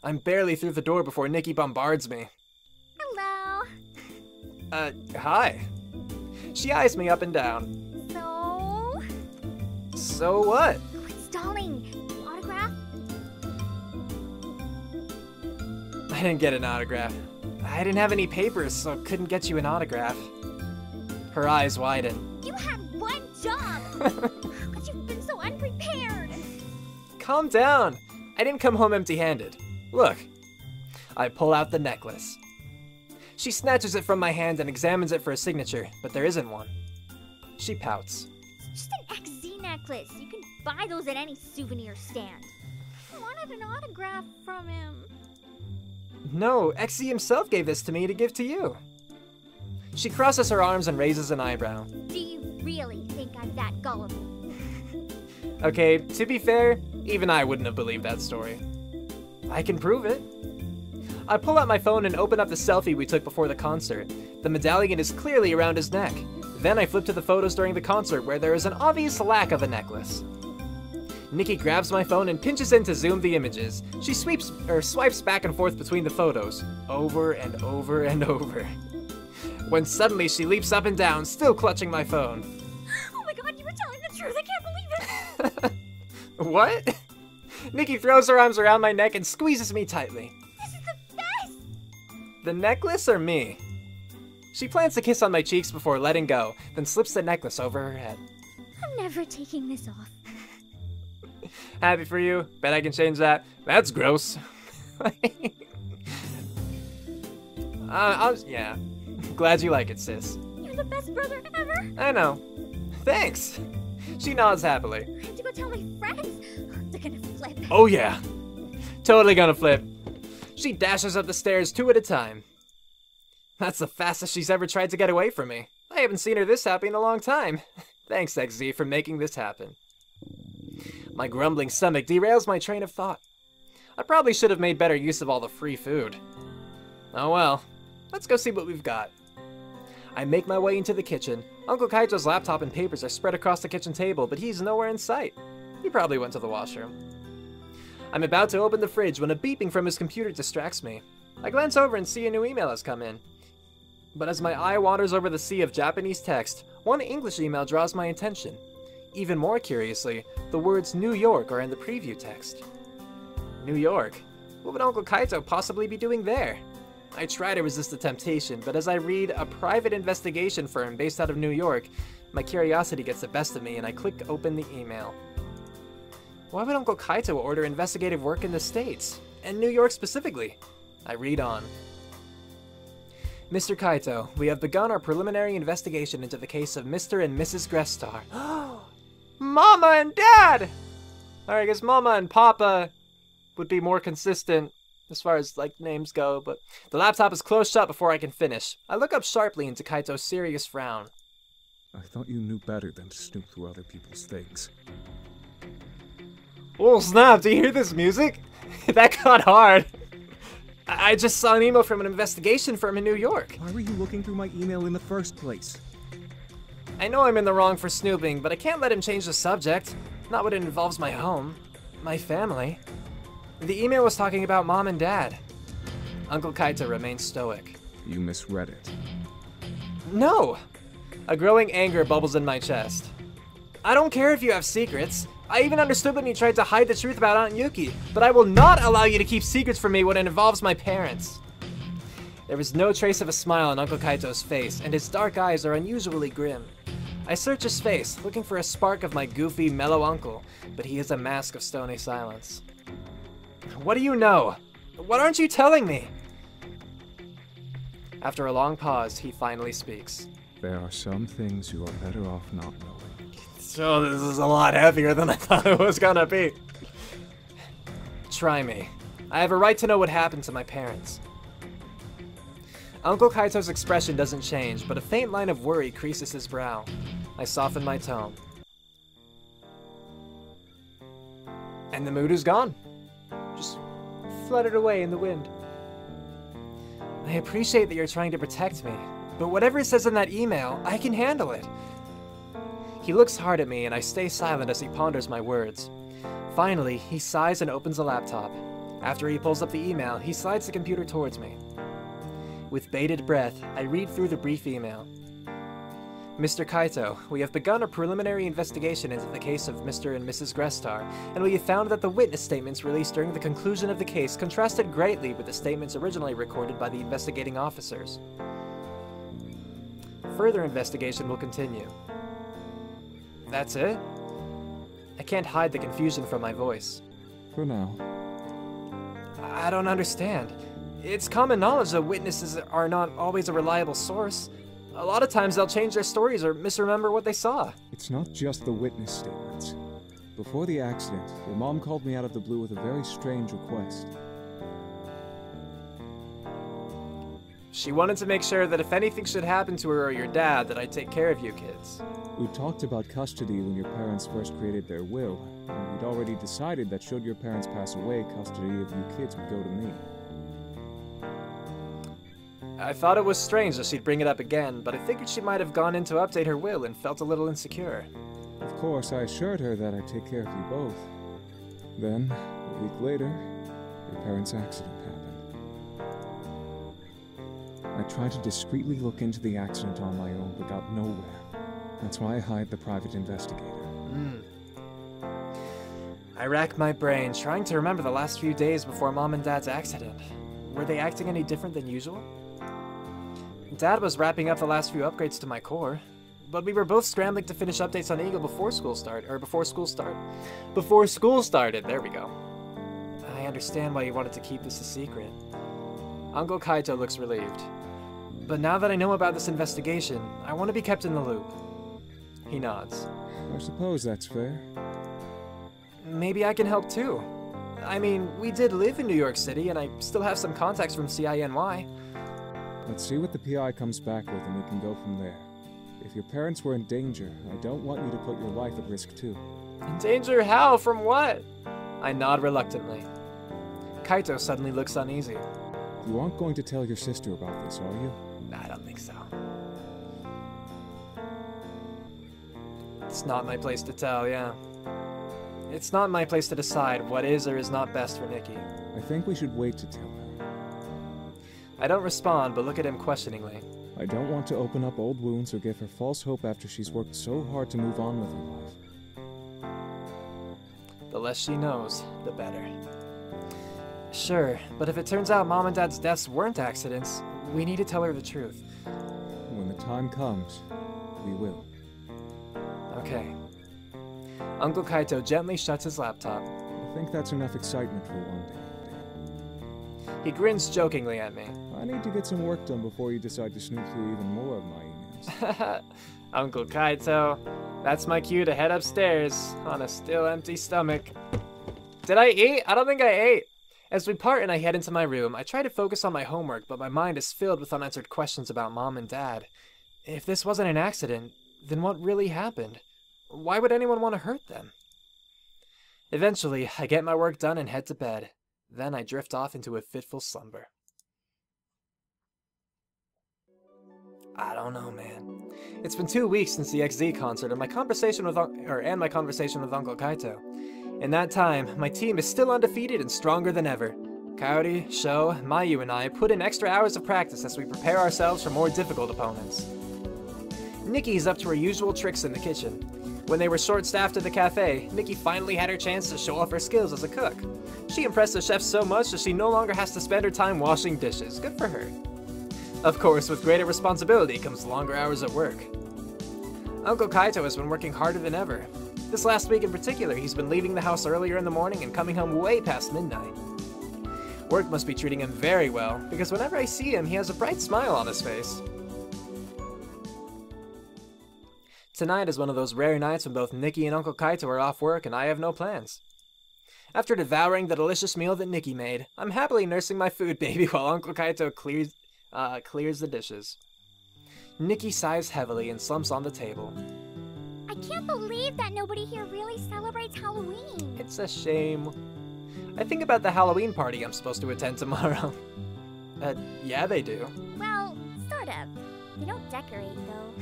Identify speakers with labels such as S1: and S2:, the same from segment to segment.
S1: I'm barely through the door before Nikki bombards me.
S2: Hello.
S1: Hi. She eyes me up and down.
S2: So?
S1: So what?
S2: Quit stalling. Autograph?
S1: I didn't get an autograph. I didn't have any papers, so couldn't get you an autograph. Her eyes widen.
S2: You had one job! But you've been so unprepared!
S1: Calm down. I didn't come home empty-handed. Look. I pull out the necklace. She snatches it from my hand and examines it for a signature, but there isn't one. She pouts.
S2: It's just an XZ necklace. You can buy those at any souvenir stand. I wanted an autograph from him.
S1: No, XZ himself gave this to me to give to you. She crosses her arms and raises an eyebrow.
S2: Do you really think I'm that gullible?
S1: Okay, to be fair, even I wouldn't have believed that story. I can prove it. I pull out my phone and open up the selfie we took before the concert. The medallion is clearly around his neck. Then I flip to the photos during the concert where there is an obvious lack of a necklace. Nikki grabs my phone and pinches in to zoom the images. She swipes back and forth between the photos, over and over and over. When suddenly she leaps up and down, still clutching my phone.
S2: Oh my god, you were telling the truth! I can't believe it!
S1: What? Nikki throws her arms around my neck and squeezes me tightly.
S2: This is the best!
S1: The necklace or me? She plants a kiss on my cheeks before letting go, then slips the necklace over her head.
S2: I'm never taking this off.
S1: Happy for you. Bet I can change that. That's gross. Yeah. Glad you like it, sis.
S2: You're the best brother ever!
S1: I know. Thanks. She nods happily.
S2: I have to go tell my friends. They're gonna flip.
S1: Oh yeah. Totally gonna flip. She dashes up the stairs 2 at a time. That's the fastest she's ever tried to get away from me. I haven't seen her this happy in a long time. Thanks, XZ, for making this happen. My grumbling stomach derails my train of thought. I probably should have made better use of all the free food. Oh well. Let's go see what we've got. I make my way into the kitchen. Uncle Kaito's laptop and papers are spread across the kitchen table, but he's nowhere in sight. He probably went to the washroom. I'm about to open the fridge when a beeping from his computer distracts me. I glance over and see a new email has come in. But as my eye wanders over the sea of Japanese text, one English email draws my attention. Even more curiously, the words New York are in the preview text. New York? What would Uncle Kaito possibly be doing there? I try to resist the temptation, but as I read a private investigation firm based out of New York, my curiosity gets the best of me and I click open the email. Why would Uncle Kaito order investigative work in the States? And New York specifically? I read on. Mr. Kaito, we have begun our preliminary investigation into the case of Mr. and Mrs. Grestar. Mama and Dad! Alright, I guess Mama and Papa would be more consistent as far as, like, names go, but the laptop is closed shut before I can finish. I look up sharply into Kaito's serious frown.
S3: I thought you knew better than to snoop through other people's things.
S1: Oh snap, do you hear this music? That got hard. I just saw an email from an investigation firm in New York.
S3: Why were you looking through my email in the first place?
S1: I know I'm in the wrong for snooping, but I can't let him change the subject. Not when it involves my home. My family. The email was talking about Mom and Dad. Uncle Kaito remains stoic.
S3: You misread it.
S1: No! A growing anger bubbles in my chest. I don't care if you have secrets. I even understood when you tried to hide the truth about Aunt Yuki, but I will not allow you to keep secrets from me when it involves my parents. There was no trace of a smile on Uncle Kaito's face, and his dark eyes are unusually grim. I search his face, looking for a spark of my goofy, mellow uncle, but he is a mask of stony silence. What do you know? What aren't you telling me? After a long pause, he finally speaks.
S3: There are some things you are better off not knowing.
S1: So this is a lot heavier than I thought it was gonna be. Try me. I have a right to know what happened to my parents. Uncle Kaito's expression doesn't change, but a faint line of worry creases his brow. I soften my tone. And the mood is gone. Just fluttered away in the wind. I appreciate that you're trying to protect me, but whatever it says in that email, I can handle it. He looks hard at me, and I stay silent as he ponders my words. Finally, he sighs and opens the laptop. After he pulls up the email, he slides the computer towards me. With bated breath, I read through the brief email. Mr. Kaito, we have begun a preliminary investigation into the case of Mr. and Mrs. Grestar, and we have found that the witness statements released during the conclusion of the case contrasted greatly with the statements originally recorded by the investigating officers. Further investigation will continue. That's it? I can't hide the confusion from my voice.
S3: For now.
S1: I don't understand. It's common knowledge that witnesses are not always a reliable source. A lot of times they'll change their stories or misremember what they saw.
S3: It's not just the witness statements. Before the accident, your mom called me out of the blue with a very strange request.
S1: She wanted to make sure that if anything should happen to her or your dad, that I'd take care of you kids.
S3: We talked about custody when your parents first created their will, and we'd already decided that should your parents pass away, custody of you kids would go to me.
S1: I thought it was strange that she'd bring it up again, but I figured she might have gone in to update her will and felt a little insecure.
S3: Of course, I assured her that I'd take care of you both. Then, a week later, your parents' accident happened. I tried to discreetly look into the accident on my own, but got nowhere. That's why I hired the private investigator.
S1: I racked my brain, trying to remember the last few days before Mom and Dad's accident. Were they acting any different than usual? Dad was wrapping up the last few upgrades to my core, but we were both scrambling to finish updates on Eagle before school started, there we go. I understand why you wanted to keep this a secret. Uncle Kaito looks relieved. But now that I know about this investigation, I want to be kept in the loop. He nods.
S3: I suppose that's fair.
S1: Maybe I can help too. I mean, we did live in New York City, and I still have some contacts from CINY.
S3: Let's see what the PI comes back with and we can go from there. If your parents were in danger, I don't want you to put your life at risk too.
S1: In danger how? From what? I nod reluctantly. Kaito suddenly looks uneasy.
S3: You aren't going to tell your sister about this, are you?
S1: I don't think so. It's not my place to tell, yeah. It's not my place to decide what is or is not best for Nikki.
S3: I think we should wait to tell her.
S1: I don't respond, but look at him questioningly.
S3: I don't want to open up old wounds or give her false hope after she's worked so hard to move on with her life.
S1: The less she knows, the better. Sure, but if it turns out Mom and Dad's deaths weren't accidents, we need to tell her the truth.
S3: When the time comes, we will.
S1: Okay. Uncle Kaito gently shuts his laptop.
S3: I think that's enough excitement for one day.
S1: He grins jokingly at me.
S3: I need to get some work done before you decide to snoop through even more of my emails.
S1: Uncle Kaito, that's my cue to head upstairs on a still empty stomach. Did I eat? I don't think I ate. As we part and I head into my room, I try to focus on my homework, but my mind is filled with unanswered questions about Mom and Dad. If this wasn't an accident, then what really happened? Why would anyone want to hurt them? Eventually, I get my work done and head to bed. Then I drift off into a fitful slumber. I don't know, man. It's been 2 weeks since the XZ concert and my conversation with Uncle Kaito. In that time, my team is still undefeated and stronger than ever. Coyote, Sho, Mayu, and I put in extra hours of practice as we prepare ourselves for more difficult opponents. Nikki is up to her usual tricks in the kitchen. When they were short-staffed at the cafe, Nikki finally had her chance to show off her skills as a cook. She impressed the chef so much that she no longer has to spend her time washing dishes. Good for her. Of course, with greater responsibility comes longer hours at work. Uncle Kaito has been working harder than ever. This last week in particular, he's been leaving the house earlier in the morning and coming home way past midnight. Work must be treating him very well, because whenever I see him, he has a bright smile on his face. Tonight is one of those rare nights when both Nikki and Uncle Kaito are off work and I have no plans. After devouring the delicious meal that Nikki made, I'm happily nursing my food baby while Uncle Kaito clears the dishes. Nikki sighs heavily and slumps on the table.
S2: I can't believe that nobody here really celebrates Halloween.
S1: It's a shame. I think about the Halloween party I'm supposed to attend tomorrow. Yeah, they do.
S2: Well, sort of. They don't decorate, though.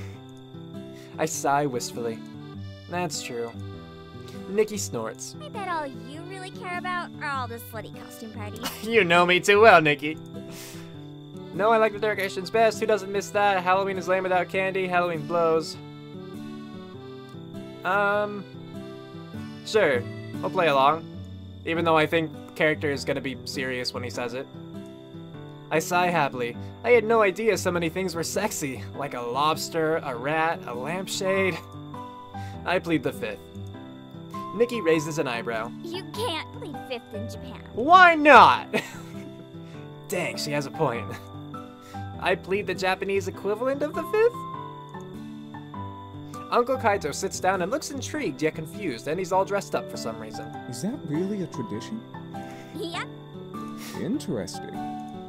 S1: I sigh wistfully. That's true. Nikki snorts.
S2: I bet all you really care about are all the slutty costume parties.
S1: You know me too well, Nikki. No, I like the decorations best. Who doesn't miss that? Halloween is lame without candy. Halloween blows. Sure. I'll play along. Even though I think the character is gonna be serious when he says it. I sigh happily. I had no idea so many things were sexy. Like a lobster, a rat, a lampshade. I plead the fifth. Nikki raises an eyebrow.
S2: You can't plead fifth in Japan.
S1: Why not? Dang, she has a point. I plead the Japanese equivalent of the fifth? Uncle Kaito sits down and looks intrigued yet confused, and he's all dressed up for some reason.
S3: Is that really a tradition?
S2: Yep,
S3: Interesting.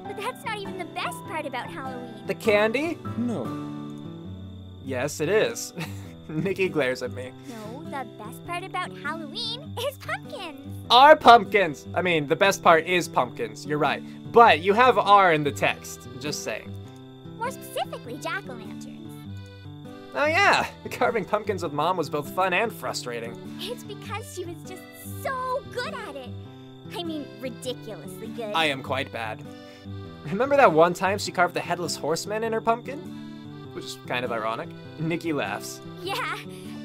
S2: but that's not even the best part about Halloween.
S1: The candy?
S3: No.
S1: Yes, it is. Nikki glares at me.
S2: No, the best part about Halloween is pumpkins.
S1: Are pumpkins! I mean, the best part is pumpkins, you're right. But you have R in the text, just saying.
S2: More specifically, jack-o'-lanterns.
S1: Oh yeah, carving pumpkins with Mom was both fun and frustrating.
S2: It's because she was just so good at it. I mean, ridiculously good.
S1: I am quite bad. Remember that one time she carved the Headless Horseman in her pumpkin? Which is kind of ironic. Nikki laughs.
S2: Yeah,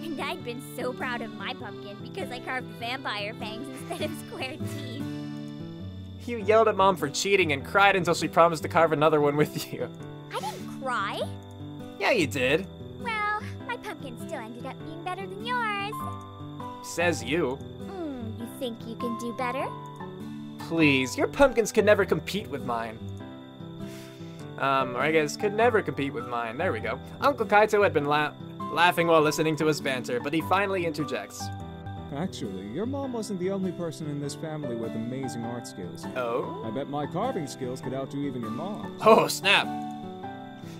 S2: and I'd been so proud of my pumpkin because I carved vampire fangs instead of square teeth.
S1: You yelled at Mom for cheating and cried until she promised to carve another one with you.
S2: I didn't cry.
S1: Yeah, you did.
S2: Well, my pumpkin still ended up being better than yours.
S1: Says you.
S2: You think you can do better?
S1: Please, your pumpkins could never compete with mine. Or I guess could never compete with mine. There we go. Uncle Kaito had been laughing while listening to us banter, but he finally interjects.
S3: Actually, your mom wasn't the only person in this family with amazing art skills.
S1: Oh?
S3: I bet my carving skills could outdo even your mom's.
S1: Oh, snap!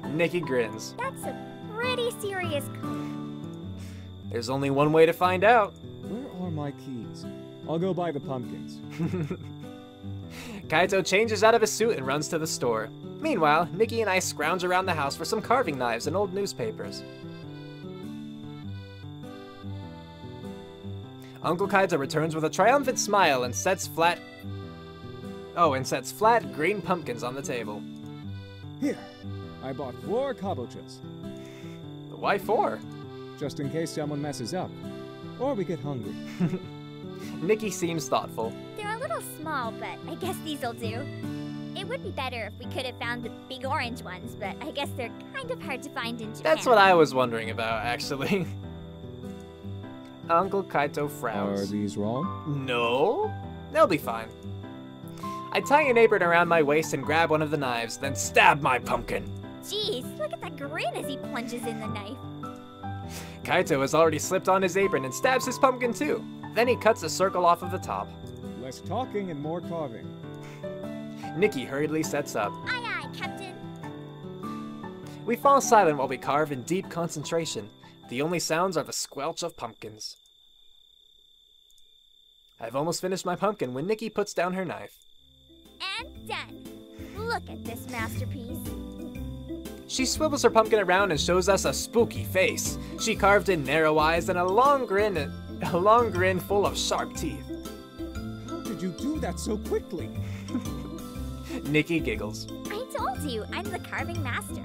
S1: Nikki grins.
S2: That's a pretty serious claim.
S1: There's only one way to find out.
S3: Where are my keys? I'll go buy the pumpkins.
S1: Kaito changes out of his suit and runs to the store. Meanwhile, Nikki and I scrounge around the house for some carving knives and old newspapers. Uncle Kaito returns with a triumphant smile and sets flat green pumpkins on the table.
S3: Here, I bought 4 kabochas.
S1: Why 4?
S3: Just in case someone messes up. Or we get hungry.
S1: Nikki seems thoughtful.
S2: They're a little small, but I guess these'll do. It would be better if we could have found the big orange ones, but I guess they're kind of hard to find in Japan.
S1: That's what I was wondering about, actually. Uncle Kaito frowns.
S3: Are these wrong?
S1: No, they'll be fine. I tie an apron around my waist and grab one of the knives, then stab my pumpkin.
S2: Jeez, look at that grin as he plunges in the knife.
S1: Kaito has already slipped on his apron and stabs his pumpkin too. Then he cuts a circle off of the top.
S3: Less talking and more carving.
S1: Nikki hurriedly sets up.
S2: Aye aye, Captain.
S1: We fall silent while we carve in deep concentration. The only sounds are the squelch of pumpkins. I've almost finished my pumpkin when Nikki puts down her knife.
S2: And done. Look at this masterpiece.
S1: She swivels her pumpkin around and shows us a spooky face. She carved in narrow eyes and a long grin full of sharp teeth.
S3: How did you do that so quickly?
S1: Nikki giggles.
S2: I told you, I'm the carving master.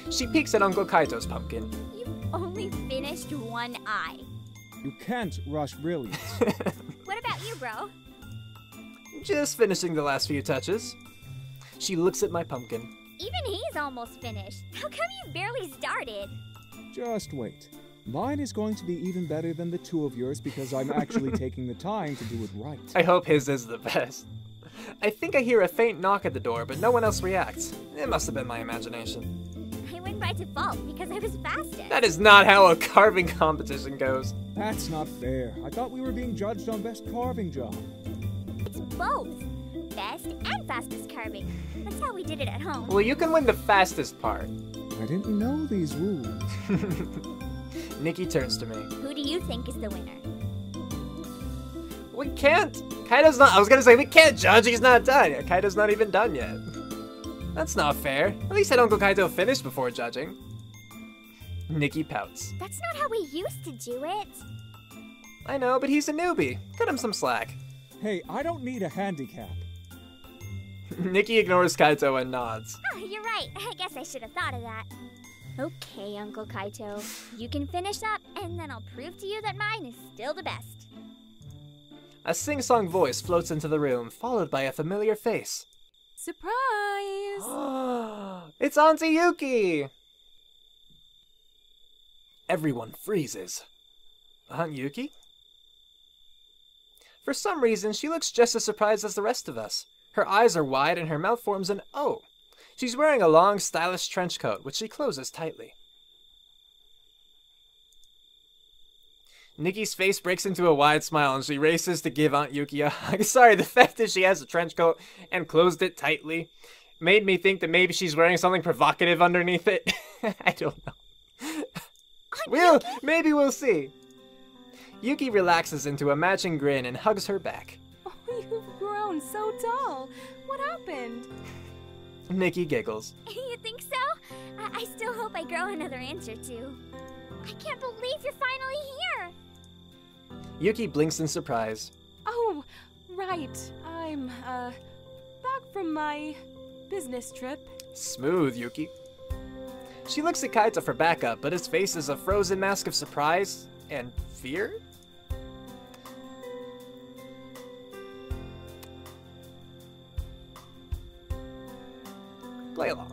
S1: She peeks at Uncle Kaito's pumpkin.
S2: You've only finished one eye.
S3: You can't rush brilliance.
S2: What about you, bro?
S1: Just finishing the last few touches. She looks at my pumpkin.
S2: Even he's almost finished. How come you barely started?
S3: Just wait. Mine is going to be even better than the 2 of yours because I'm actually taking the time to do it right.
S1: I hope his is the best. I think I hear a faint knock at the door, but no one else reacts. It must have been my imagination.
S2: I win by default because I was fastest.
S1: That is not how a carving competition goes.
S3: That's not fair. I thought we were being judged on best carving job.
S2: It's both. Best and fastest carving. That's how we did it at home.
S1: Well, you can win the fastest part.
S3: I didn't know these rules.
S1: Nikki turns to me.
S2: Who do you think is the winner?
S1: We can't. Kaito's not. I was gonna say we can't judge. He's not done yet. Kaito's not even done yet. That's not fair. At least had Uncle Kaito finished before judging. Nikki pouts.
S2: That's not how we used to do it.
S1: I know, but he's a newbie. Cut him some slack.
S3: Hey, I don't need a handicap.
S1: Nikki ignores Kaito and nods.
S2: Oh, you're right. I guess I should have thought of that. Okay, Uncle Kaito. You can finish up, and then I'll prove to you that mine is still the best.
S1: A sing-song voice floats into the room, followed by a familiar face.
S4: Surprise!
S1: It's Auntie Yuki! Everyone freezes. Aunt Yuki? For some reason, she looks just as surprised as the rest of us. Her eyes are wide and her mouth forms an O. She's wearing a long, stylish trench coat, which she closes tightly. Nikki's face breaks into a wide smile and she races to give Aunt Yuki a hug. Sorry, the fact that she has a trench coat and closed it tightly made me think that maybe she's wearing something provocative underneath it. I don't know. Maybe we'll see. Yuki relaxes into a matching grin and hugs her back.
S4: Oh, you've grown so tall. What happened?
S1: Nikki giggles.
S2: You think so? I still hope I grow another inch or two. I can't believe you're finally here!
S1: Yuki blinks in surprise.
S4: Oh, right. I'm, back from my business trip.
S1: Smooth, Yuki. She looks at Kaito for backup, but his face is a frozen mask of surprise and fear? Play along.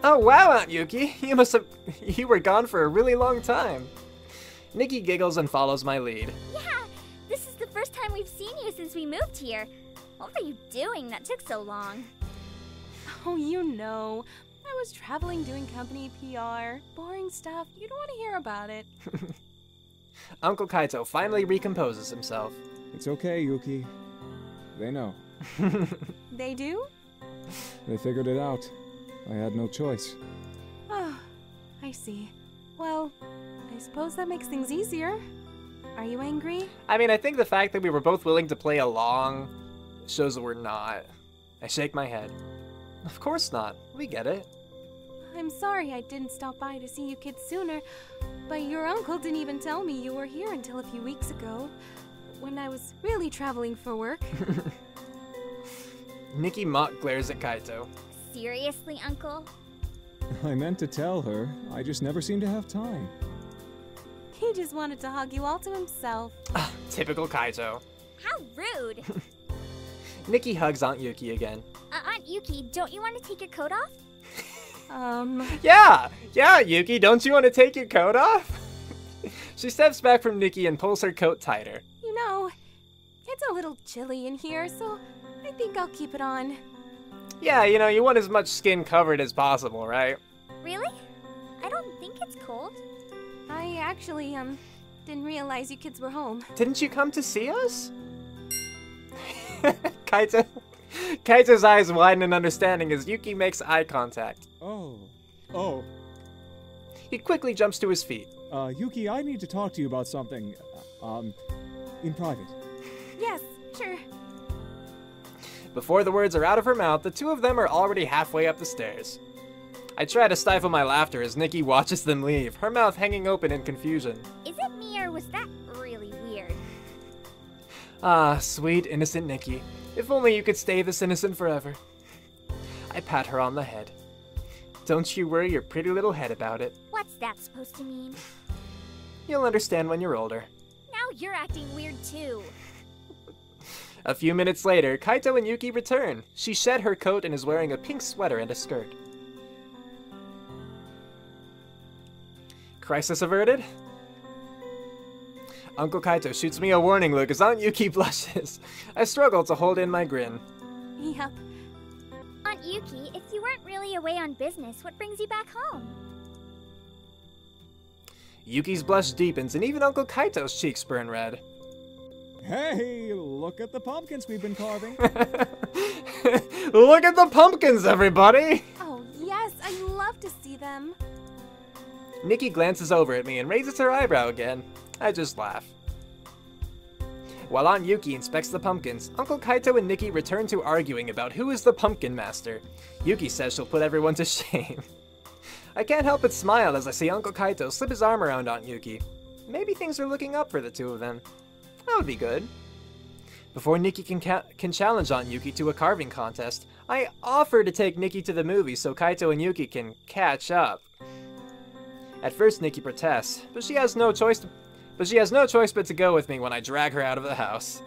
S1: Oh wow, Aunt Yuki, you were gone for a really long time. Nikki giggles and follows my lead.
S2: Yeah, this is the first time we've seen you since we moved here. What were you doing that took so long?
S4: Oh, you know. I was traveling doing company PR. Boring stuff. You don't want to hear about it.
S1: Uncle Kaito finally recomposes himself.
S3: It's okay, Yuki. They know.
S4: They do?
S3: They figured it out. I had no choice.
S4: Oh, I see. Well, I suppose that makes things easier. Are you angry?
S1: I mean, I think the fact that we were both willing to play along shows that we're not. I shake my head. Of course not. We get it.
S4: I'm sorry I didn't stop by to see you kids sooner, but your uncle didn't even tell me you were here until a few weeks ago, when I was really traveling for work.
S1: Nikki mock glares at Kaito.
S2: Seriously, Uncle?
S3: I meant to tell her, I just never seem to have time.
S4: He just wanted to hug you all to himself.
S1: Typical Kaito.
S2: How rude!
S1: Nikki hugs Aunt Yuki again.
S2: Aunt Yuki, don't you want to take your coat off?
S1: Yeah, Yuki, don't you want to take your coat off? She steps back from Nikki and pulls her coat tighter.
S4: You know, it's a little chilly in here, so I think I'll keep it on.
S1: Yeah, you know, you want as much skin covered as possible, right?
S2: Really? I don't think it's cold.
S4: I actually, didn't realize you kids were home.
S1: Didn't you come to see us? Kaito's eyes widen in understanding as Yuki makes eye contact.
S3: Oh.
S1: He quickly jumps to his feet.
S3: Yuki, I need to talk to you about something, in private.
S4: Yes, sure.
S1: Before the words are out of her mouth, the two of them are already halfway up the stairs. I try to stifle my laughter as Nikki watches them leave, her mouth hanging open in confusion.
S2: Is it me or was that really weird?
S1: Ah, sweet, innocent Nikki. If only you could stay this innocent forever. I pat her on the head. Don't you worry your pretty little head about it.
S2: What's that supposed to mean?
S1: You'll understand when you're older.
S2: Now you're acting weird too.
S1: A few minutes later, Kaito and Yuki return. She shed her coat and is wearing a pink sweater and a skirt. Crisis averted? Uncle Kaito shoots me a warning look as Aunt Yuki blushes. I struggle to hold in my grin.
S4: Yep.
S2: Aunt Yuki, if you weren't really away on business, what brings you back home?
S1: Yuki's blush deepens and even Uncle Kaito's cheeks burn red.
S3: Hey, look at the pumpkins we've been carving.
S1: Look at the pumpkins, everybody!
S4: Oh, yes, I love to see them.
S1: Nikki glances over at me and raises her eyebrow again. I just laugh. While Aunt Yuki inspects the pumpkins, Uncle Kaito and Nikki return to arguing about who is the pumpkin master. Yuki says she'll put everyone to shame. I can't help but smile as I see Uncle Kaito slip his arm around Aunt Yuki. maybe things are looking up for the two of them. That would be good. Before Nikki can challenge Aunt Yuki to a carving contest, I offer to take Nikki to the movie so Kaito and Yuki can catch up. At first, Nikki protests, but she has no choice but to go with me when I drag her out of the house.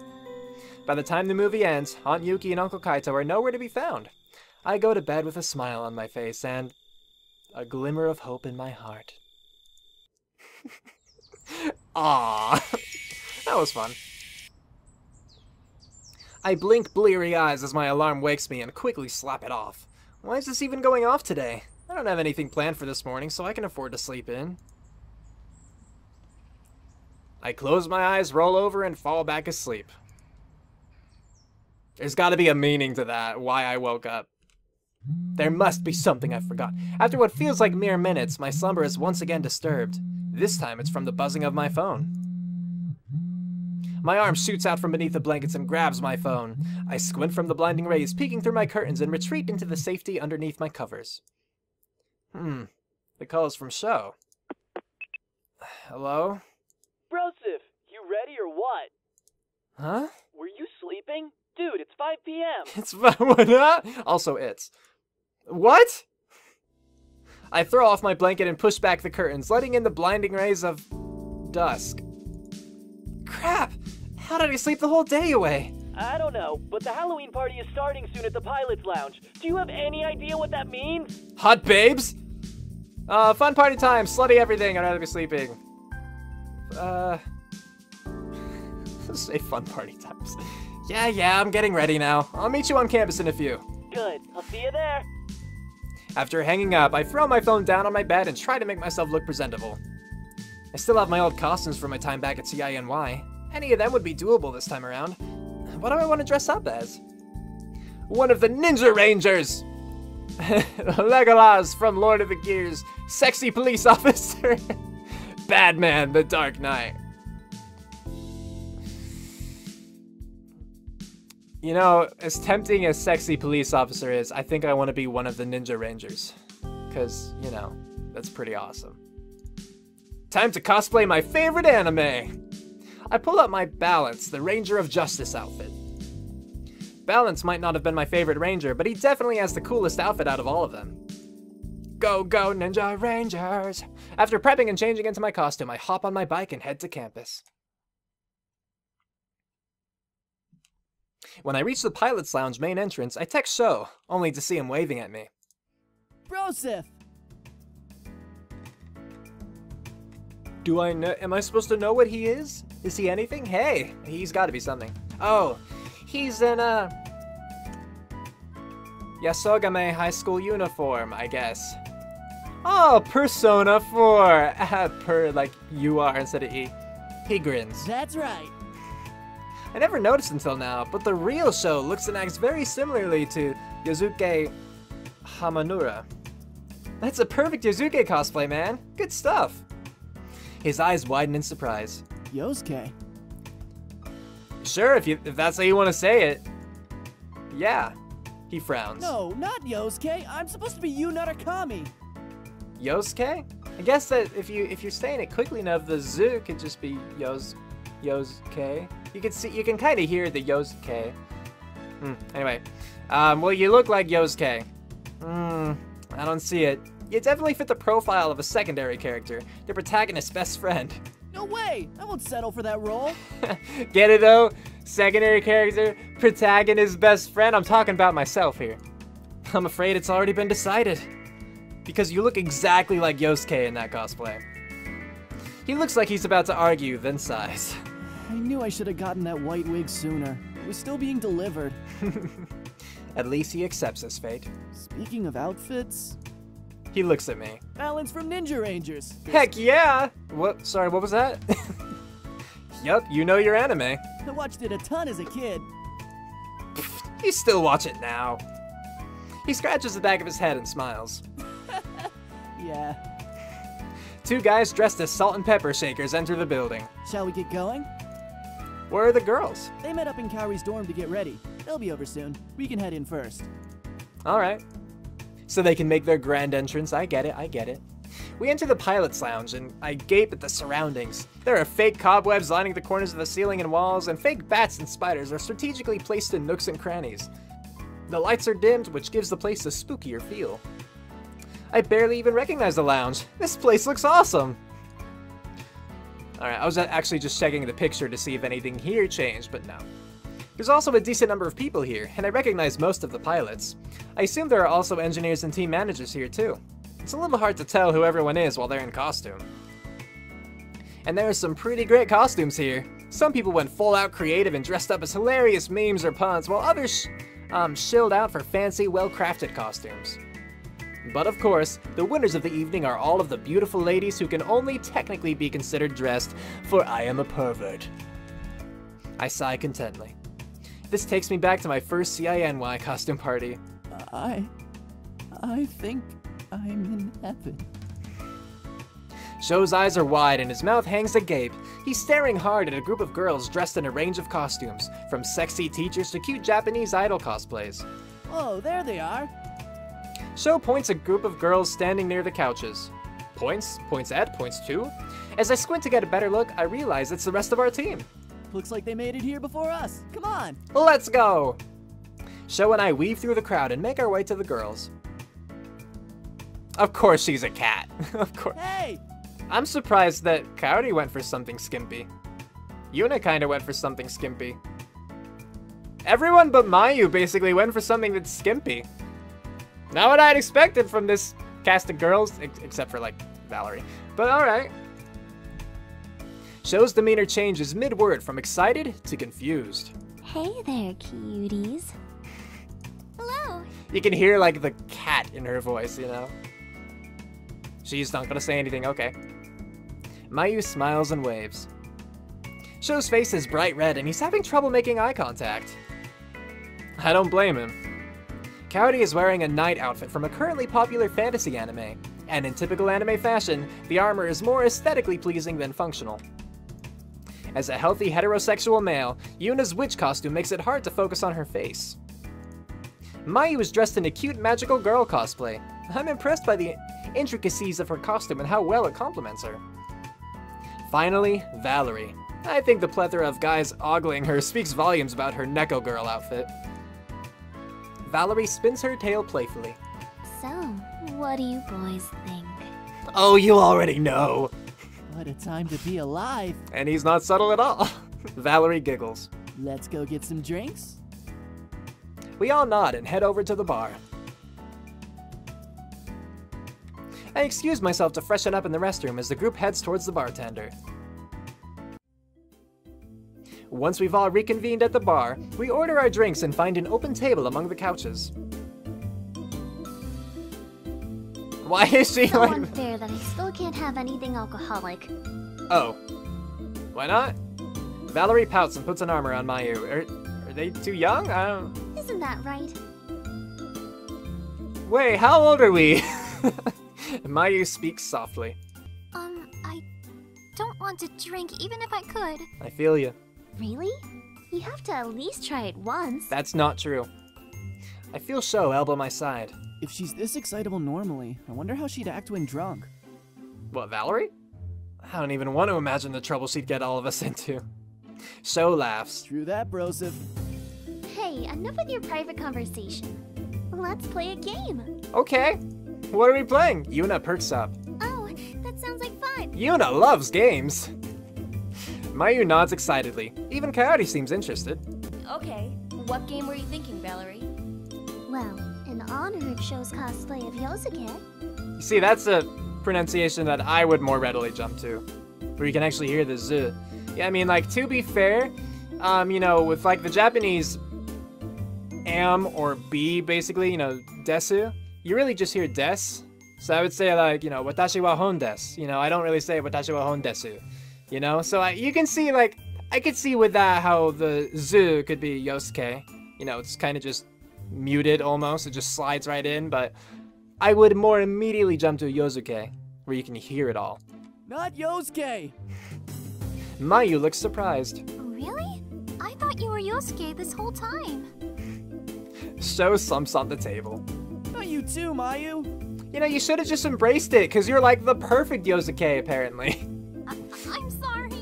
S1: By the time the movie ends, Aunt Yuki and Uncle Kaito are nowhere to be found. I go to bed with a smile on my face and a glimmer of hope in my heart. Aww, that was fun. I blink bleary eyes as my alarm wakes me and quickly slap it off. Why is this even going off today? I don't have anything planned for this morning, so I can afford to sleep in. I close my eyes, roll over, and fall back asleep. There's gotta be a meaning to that, why I woke up. There must be something I forgot. After what feels like mere minutes, my slumber is once again disturbed. This time it's from the buzzing of my phone. My arm shoots out from beneath the blankets and grabs my phone. I squint from the blinding rays, peeking through my curtains, and retreat into the safety underneath my covers. The call is from Sho. Hello?
S5: Broseph, you ready or what?
S1: Huh?
S5: Were you sleeping? Dude, it's 5 p.m.
S1: It's what? Also, it's. What? I throw off my blanket and push back the curtains, letting in the blinding rays of dusk. Crap! How did I sleep the whole day away?
S5: I don't know, but the Halloween party is starting soon at the Pilot's Lounge. Do you have any idea what that means?
S1: Hot babes? Fun party time, slutty everything, I'd rather be sleeping. Say fun party times. Yeah, I'm getting ready now. I'll meet you on campus in a few.
S5: Good, I'll see you there.
S1: After hanging up, I throw my phone down on my bed and try to make myself look presentable. I still have my old costumes from my time back at CINY. Any of them would be doable this time around. What do I want to dress up as? One of the Ninja Rangers! Legolas from Lord of the Gears, sexy police officer, Batman the Dark Knight. You know, as tempting as sexy police officer is, I think I want to be one of the Ninja Rangers. Because, you know, that's pretty awesome. Time to cosplay my favorite anime! I pull out my Balance, the Ranger of Justice outfit. Balance might not have been my favorite ranger, but he definitely has the coolest outfit out of all of them. Go, go, Ninja Rangers! After prepping and changing into my costume, I hop on my bike and head to campus. When I reach the Pilot's Lounge main entrance, I text Sho, only to see him waving at me.
S5: Broseph!
S1: Do I know? Am I supposed to know what he is? Is he anything? Hey, he's gotta be something. Oh, he's in a Yasogame high school uniform, I guess. Oh, Persona 4! Per, like, you are instead of E. He grins.
S5: That's right.
S1: I never noticed until now, but the real Sho looks and acts very similarly to Yosuke Hamanura. That's a perfect Yosuke cosplay, man. Good stuff. His eyes widen in surprise.
S5: Yosuke?
S1: Sure, if that's how you want to say it. Yeah. He frowns.
S5: No, not Yosuke. I'm supposed to be Yu Narakami.
S1: Yosuke? I guess that if you're saying it quickly enough, the Z could just be Yosuke. You can kind of hear the Yosuke. Anyway, well, you look like Yosuke. I don't see it. You definitely fit the profile of a secondary character, the protagonist's best friend.
S5: No way! I won't settle for that role.
S1: Get it though? Secondary character, protagonist's best friend. I'm talking about myself here. I'm afraid it's already been decided. Because you look exactly like Yosuke in that cosplay. He looks like he's about to argue, then sighs.
S5: I knew I should have gotten that white wig sooner. It was still being delivered.
S1: At least he accepts his fate.
S5: Speaking of outfits...
S1: He looks at me.
S5: Balance from Ninja Rangers.
S1: Heck yeah! What? Sorry, what was that? Yup, you know your anime.
S5: I watched it a ton as a kid.
S1: You still watch it now. He scratches the back of his head and smiles.
S5: Yeah.
S1: Two guys dressed as salt and pepper shakers enter the building.
S5: Shall we get going?
S1: Where are the girls?
S5: They met up in Kaori's dorm to get ready. They'll be over soon. We can head in first.
S1: Alright. So they can make their grand entrance. I get it. We enter the pilot's lounge, and I gape at the surroundings. There are fake cobwebs lining the corners of the ceiling and walls, and fake bats and spiders are strategically placed in nooks and crannies. The lights are dimmed, which gives the place a spookier feel. I barely even recognize the lounge. This place looks awesome! Alright, I was actually just checking the picture to see if anything here changed, but no. There's also a decent number of people here, and I recognize most of the pilots. I assume there are also engineers and team managers here too. It's a little hard to tell who everyone is while they're in costume. And there are some pretty great costumes here. Some people went full out creative and dressed up as hilarious memes or puns, while others shilled out for fancy, well-crafted costumes. But of course, the winners of the evening are all of the beautiful ladies who can only technically be considered dressed, for I am a pervert. I sigh contently. This takes me back to my first CINY costume party.
S6: I think I'm in heaven.
S1: Sho's eyes are wide and his mouth hangs agape. He's staring hard at a group of girls dressed in a range of costumes, from sexy teachers to cute Japanese idol cosplays.
S6: Oh, there they are.
S1: Sho points a group of girls standing near the couches. Points at, points to. As I squint to get a better look, I realize it's the rest of our team.
S6: Looks like they made it here before us. Come on.
S1: Let's go! Sho and I weave through the crowd and make our way to the girls. Of course she's a cat. Of course.
S6: Hey!
S1: I'm surprised that Kaori went for something skimpy. Yuna kinda went for something skimpy. Everyone but Mayu basically went for something that's skimpy. Not what I'd expected from this cast of girls, except for, like, Valerie. But alright. Sho's demeanor changes mid-word from excited to confused.
S2: Hey there, cuties. Hello.
S1: You can hear, like, the cat in her voice, you know? She's not gonna say anything, okay. Mayu smiles and waves. Sho's face is bright red and he's having trouble making eye contact. I don't blame him. Kaori is wearing a night outfit from a currently popular fantasy anime, and in typical anime fashion, the armor is more aesthetically pleasing than functional. As a healthy heterosexual male, Yuna's witch costume makes it hard to focus on her face. Mayu is dressed in a cute magical girl cosplay. I'm impressed by the intricacies of her costume and how well it complements her. Finally, Valerie. I think the plethora of guys ogling her speaks volumes about her Neko Girl outfit. Valerie spins her tail playfully.
S2: So, what do you boys think?
S1: Oh, you already know.
S6: What a time to be alive.
S1: And he's not subtle at all. Valerie giggles.
S6: Let's go get some drinks.
S1: We all nod and head over to the bar. I excuse myself to freshen up in the restroom as the group heads towards the bartender. Once we've all reconvened at the bar, we order our drinks and find an open table among the couches. Why is she
S2: So
S1: like...
S2: unfair that I still can't have anything alcoholic.
S1: Oh. Why not? Valerie pouts and puts an arm around Mayu. Are they too young? I don't...
S2: Isn't that right?
S1: Wait, how old are we? Mayu speaks softly.
S2: I don't want to drink even if I could.
S1: I feel you.
S2: Really? You have to at least try it once.
S1: That's not true. I feel Sho elbow my side.
S6: If she's this excitable normally, I wonder how she'd act when drunk.
S1: What, Valerie? I don't even want to imagine the trouble she'd get all of us into. Sho laughs.
S6: True that, brosif.
S2: Hey, enough with your private conversation. Let's play a game.
S1: Okay. What are we playing? Yuna perks up.
S2: Oh, that sounds like fun.
S1: Yuna loves games. Mayu nods excitedly. Even Kaori seems interested.
S7: Okay, what game were you thinking, Valerie?
S2: Well, in honor of Sho's cosplay of Yosuke.
S1: You see, that's a pronunciation that I would more readily jump to, where you can actually hear the z. Yeah, I mean, like, to be fair, you know, with like the Japanese am or b, basically, you know, desu, you really just hear des. So I would say, like, you know, watashi wa hon desu. You know, I don't really say watashi wa hon desu. You know, so you can see, like, I could see with that how the z could be Yosuke. You know, it's kind of just muted almost. It just slides right in, but I would more immediately jump to Yosuke, where you can hear it all.
S6: Not Yosuke!
S1: Mayu looks surprised.
S2: Really? I thought you were Yosuke this whole time.
S1: Sho slumps on the table.
S6: Not you too, Mayu!
S1: You know, you should have just embraced it, because you're like the perfect Yosuke, apparently.
S2: I'm sorry.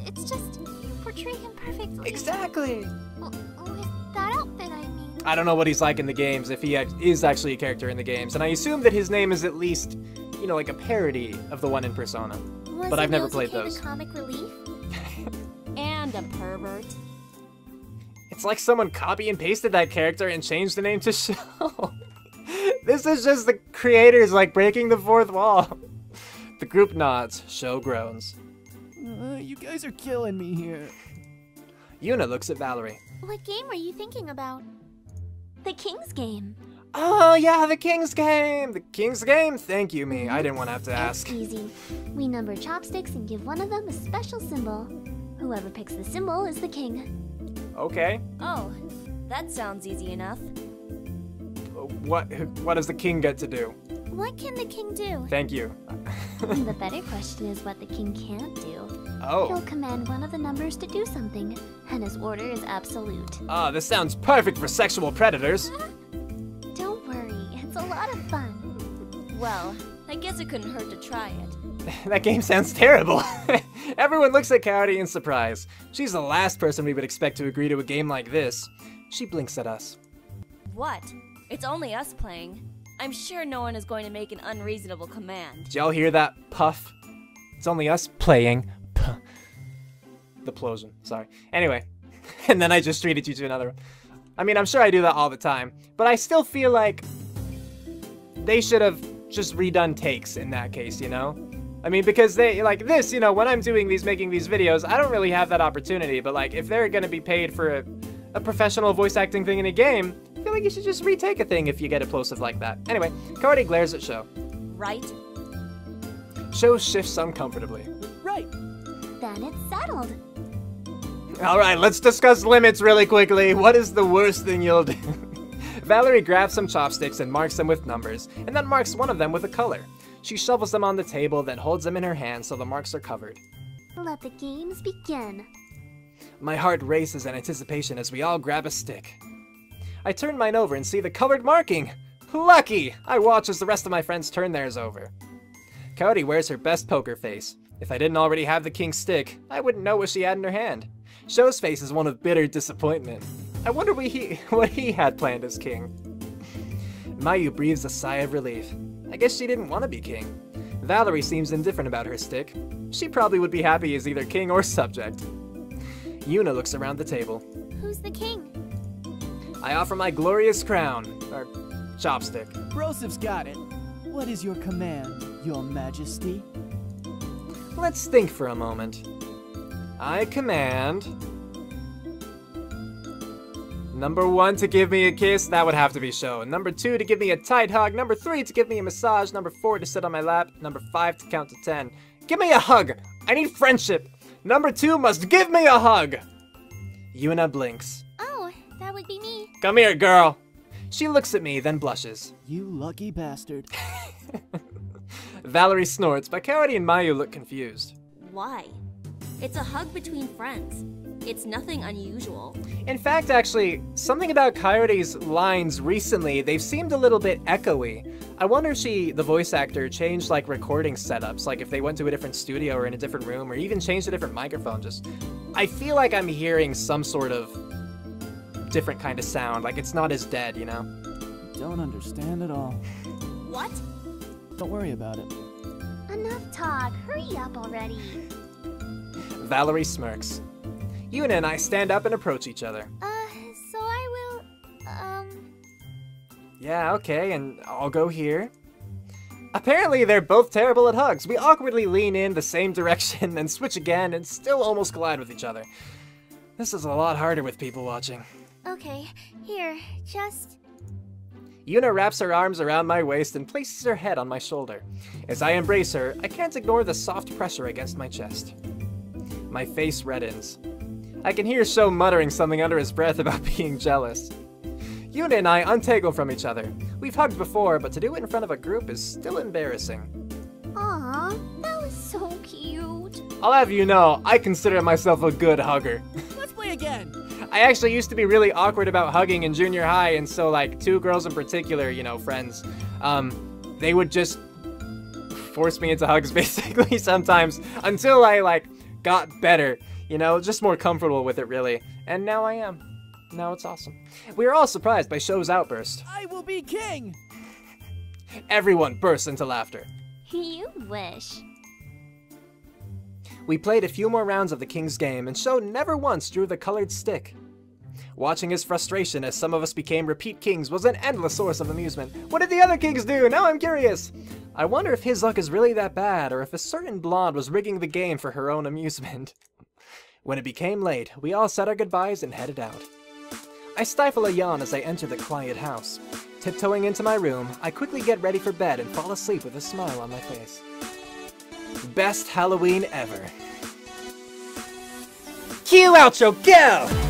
S2: It's just, you portray him perfectly.
S1: Exactly.
S2: With that outfit, I mean.
S1: I don't know what he's like in the games, if he is actually a character in the games, and I assume that his name is at least, you know, like a parody of the one in Persona. But I've never played those.
S2: The comic relief?
S7: And a pervert.
S1: It's like someone copy and pasted that character and changed the name to Sho. This is just the creators like breaking the fourth wall. The group nods, Sho groans.
S6: You guys are killing me here.
S1: Yuna looks at Valerie.
S2: What game were you thinking about? The King's Game.
S1: Oh yeah, the King's Game! The King's Game? Thank you, me. I didn't want to have to ask.
S2: It's easy. We number chopsticks and give one of them a special symbol. Whoever picks the symbol is the king.
S1: Okay.
S7: Oh, that sounds easy enough.
S1: What does the king get to do?
S2: What can the king do?
S1: Thank you.
S2: The better question is what the king can't do.
S1: Oh.
S2: He'll command one of the numbers to do something, and his order is absolute.
S1: Ah, this sounds perfect for sexual predators.
S2: Don't worry, it's a lot of fun.
S7: Well, I guess it couldn't hurt to try it.
S1: That game sounds terrible. Everyone looks at Kaori in surprise. She's the last person we would expect to agree to a game like this. She blinks at us.
S7: What? It's only us playing. I'm sure no one is going to make an unreasonable command.
S1: Did y'all hear that, Puff? It's only us playing. The plosion, sorry. Anyway, and then I just treated you to another one. I mean, I'm sure I do that all the time, but I still feel like they should have just redone takes in that case, you know? I mean, because they, like this, you know, when I'm doing these, making these videos, I don't really have that opportunity, but like, if they're gonna be paid for a professional voice acting thing in a game, I feel like you should just retake a thing if you get plosive like that. Anyway, Kaori glares at Sho.
S7: Right?
S1: Sho shifts uncomfortably.
S6: Right.
S2: Then it's settled.
S1: Alright, let's discuss limits really quickly. What is the worst thing you'll do? Valerie grabs some chopsticks and marks them with numbers, and then marks one of them with a color. She shovels them on the table, then holds them in her hand so the marks are covered.
S2: Let the games begin.
S1: My heart races in anticipation as we all grab a stick. I turn mine over and see the colored marking. Lucky! I watch as the rest of my friends turn theirs over. Kaori wears her best poker face. If I didn't already have the king's stick, I wouldn't know what she had in her hand. Sho's face is one of bitter disappointment. I wonder what he had planned as king. Mayu breathes a sigh of relief. I guess she didn't want to be king. Valerie seems indifferent about her stick. She probably would be happy as either king or subject. Yuna looks around the table.
S2: Who's the king?
S1: I offer my glorious crown, or chopstick.
S6: Brosif's got it. What is your command, your majesty?
S1: Let's think for a moment. I command... Number 1 to give me a kiss, that would have to be Sho. Number 2 to give me a tight hug. Number 3 to give me a massage. Number 4 to sit on my lap. Number 5 to count to 10. Give me a hug! I need friendship! Number 2 must give me a hug! Yuna blinks.
S2: Oh, that would be me.
S1: Come here, girl! She looks at me, then blushes.
S6: You lucky bastard.
S1: Valerie snorts, but Kaori and Mayu look confused.
S7: Why? It's a hug between friends. It's nothing unusual.
S1: In fact, actually, something about Kaori's lines recently, they've seemed a little bit echoey. I wonder if the voice actor, changed like recording setups, like if they went to a different studio or in a different room, or even changed a different microphone. I feel like I'm hearing some sort of different kind of sound, like it's not as dead, you know?
S6: Don't understand at all.
S7: What?
S6: Don't worry about it.
S2: Enough talk. Hurry up already.
S1: Valerie smirks. Yuna and I stand up and approach each other.
S2: So I will,
S1: Yeah, okay, and I'll go here. Apparently, they're both terrible at hugs. We awkwardly lean in the same direction, then switch again, and still almost collide with each other. This is a lot harder with people watching.
S2: Okay, here, just...
S1: Yuna wraps her arms around my waist and places her head on my shoulder. As I embrace her, I can't ignore the soft pressure against my chest. My face reddens. I can hear Sho muttering something under his breath about being jealous. Yuna and I untangle from each other. We've hugged before, but to do it in front of a group is still embarrassing.
S2: Aw, that was so cute.
S1: I'll have you know, I consider myself a good hugger.
S6: Let's play again.
S1: I actually used to be really awkward about hugging in junior high, and so like 2 girls in particular, you know, friends, they would just force me into hugs basically sometimes until I like got better, you know, just more comfortable with it really. And now I am. Now it's awesome. We are all surprised by Show's outburst.
S6: I will be king!
S1: Everyone bursts into laughter.
S2: You wish.
S1: We played a few more rounds of the King's game, and Sho never once drew the colored stick. Watching his frustration as some of us became repeat kings was an endless source of amusement. What did the other kings do? Now I'm curious. I wonder if his luck is really that bad, or if a certain blonde was rigging the game for her own amusement. When it became late, we all said our goodbyes and headed out. I stifle a yawn as I enter the quiet house. Tiptoeing into my room, I quickly get ready for bed and fall asleep with a smile on my face. Best Halloween ever. Cue outro, go!